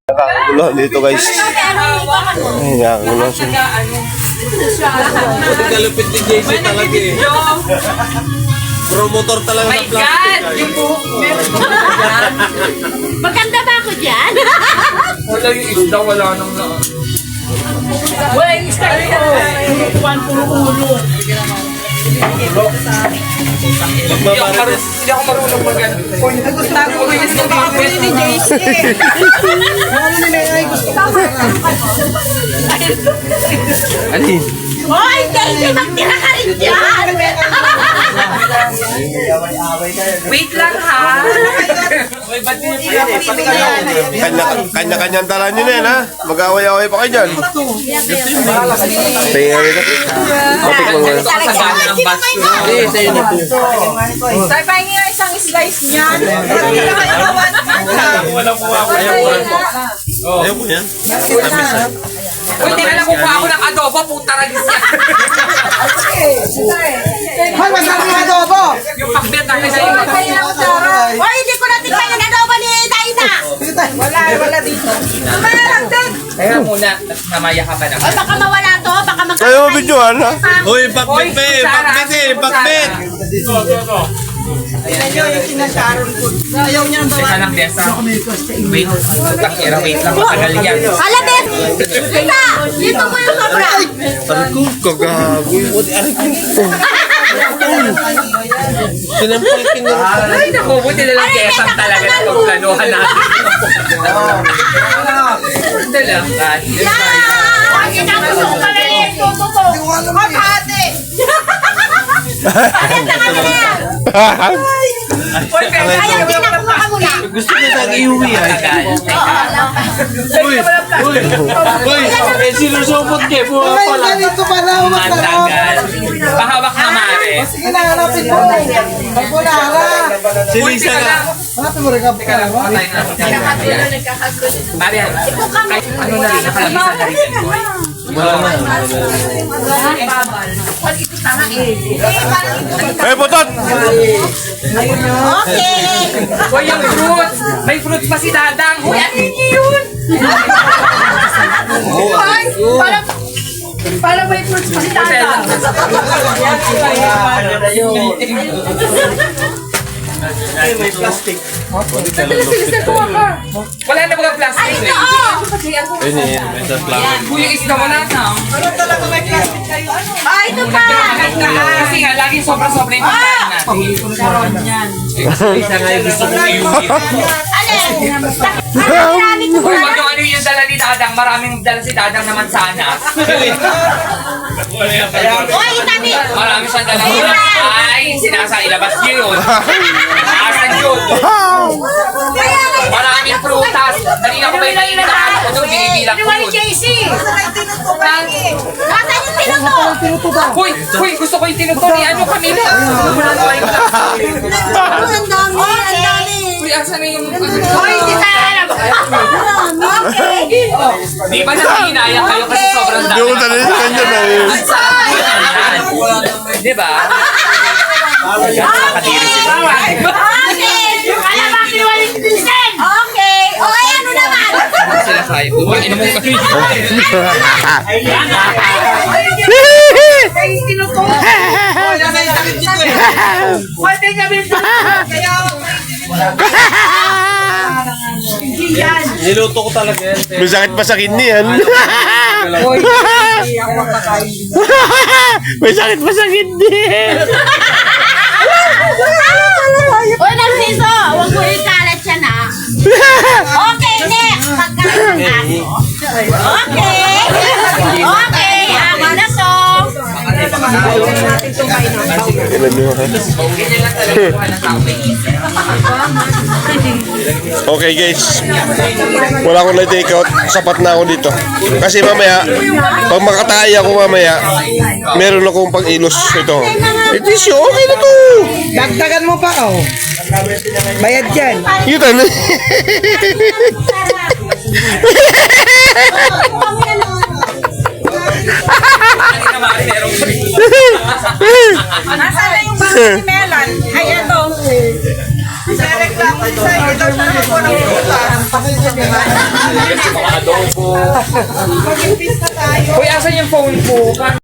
Nakagulo dito guys. Ay, nakagulo siya. Kalupit ni JC talaga eh. Promotor talaga ng plastic. Yung buhok mo. Maganda ba ako dyan? Wala yung isda, wala nang na. Wala yung isda ko. Puro-puro. Hindi ako marunong mag-ano. Tago ko yung isda. Baka pwede ni JC. Alin? Hoy, JC, magtira ka rin dyan! Wait lang ha. May ba't Kanya-kanyang tala nyo na yan ha. Mag-away-away pa kayo dyan. Tingnan nyo na. Matik mo nga. Tayo pahingi nga isang slice niyan. Walang kuha ko. Ayaw mo yan? Uy, di na lang kukuha ako ng adobo, puta ragis yan. Hoy, masarap yung adobo! Yung pakbet na kasi yung Hoy, hindi ko natin pa yung adobo ni Daina! wala dito. Mayroon din. Kaya muna, namaya ka pa na. Hoy, baka mawala to, baka Kayo mabidyohan ha. Uy, bakbit pa eh! Bakbit eh! Bakbit! Tignan nyo yung sinasharon ko. Ayaw niya ng Teka lang, Besa. Wait. Takira, wait lang. Matagal yan. Hala, Bes! Tita! Dito mo yung sobra! Aray ko, kagagoy. Aray ko. Sinampal kinarap. Ay, naku, buti na lang kesang talaga na pagplanuhan natin. Ito lang. Yan! Kinagusto ko pala rin! Tututo! Magkate! Bakit na kami na yan? Ayaw din ako makamula! Gusto niya sa iuwi ah. Uy! Uy! Uy! Eh, sinusupot niya. Buha Ay, pala. ganito pala. Umatarap. Matagal. Pahawak na mare. Sige na, hanapin mo. Magpunara. Si Lisa nga. Hanapin mo rin ka. Teka lang, patay na. Mare, ano na rin, nakalabisa na rin yung buhay. Wala na. Hey, putot! Okay! Hoy, yung fruit! May fruit pa si Dadang! Hoy, ano yun? Hoy, parang may fruits pa si Dadang! Ay, may plastic. Wala na mga plastic. Ay, ito! Oh! Ayun eh, may sa plastic. Kuya, isda wala na. Ah, ito pa! Kasi nga, laging sobra-sobra yung pagkain natin. Isa nga yung gusto ko iuwi. Alin? Marami ko Hoy, na. wag yung ano yung dala ni Dadang. Maraming dala si Dadang naman sana. Hoy, dami! Marami siyang dala. Ay, sinasa ilabas niyo yun. Asan yun? Maraming prutas. Dali na ko ba yung nainitahan ko doon? Binibilang ko yun. Nasaan yung tinuto? Hoy, gusto ko yung tinuto ni ano kami na. Ang dami, ang dami. Hoy, asan na yung... Hoy, hindi tayo alam. Okay. Di ba nakikinayang kayo kasi sobrang dami? Hindi ko talaga sa kanya na eh. Ang sarap ko yan. Di ba? Nakakadiri sila. Okay. Alam ba, kiwaling Vincent? Okay. O, ay, ano naman? Sila kayo. Uy, ino mo kami. Ay, tinuto. Pwede kami kaya Niluto ko talaga yan. May sakit pa sa kidney yan. May sakit pa sa kidney. Uy, Narciso, huwag mo ikalat siya na. Okay, next. Pagkain ng aso. Okay. Okay, ama na to. Ilan nyo ha? Ganyan lang talaga kuha ng tao may isip. Okay guys, wala akong na-take out. Sapat na ako dito. Kasi mamaya, pag makatay ako mamaya, meron akong pang-ilos ito. Ito is okay na to. Dagdagan mo pa, oh. Bayad yan. Yun ano. Kanina mari, merong Nasaan na yung bangko ni Melan? Ay, ito. Sa reklamo sa'yo, ito sa ako ng butas. Uy, asan yung phone ko?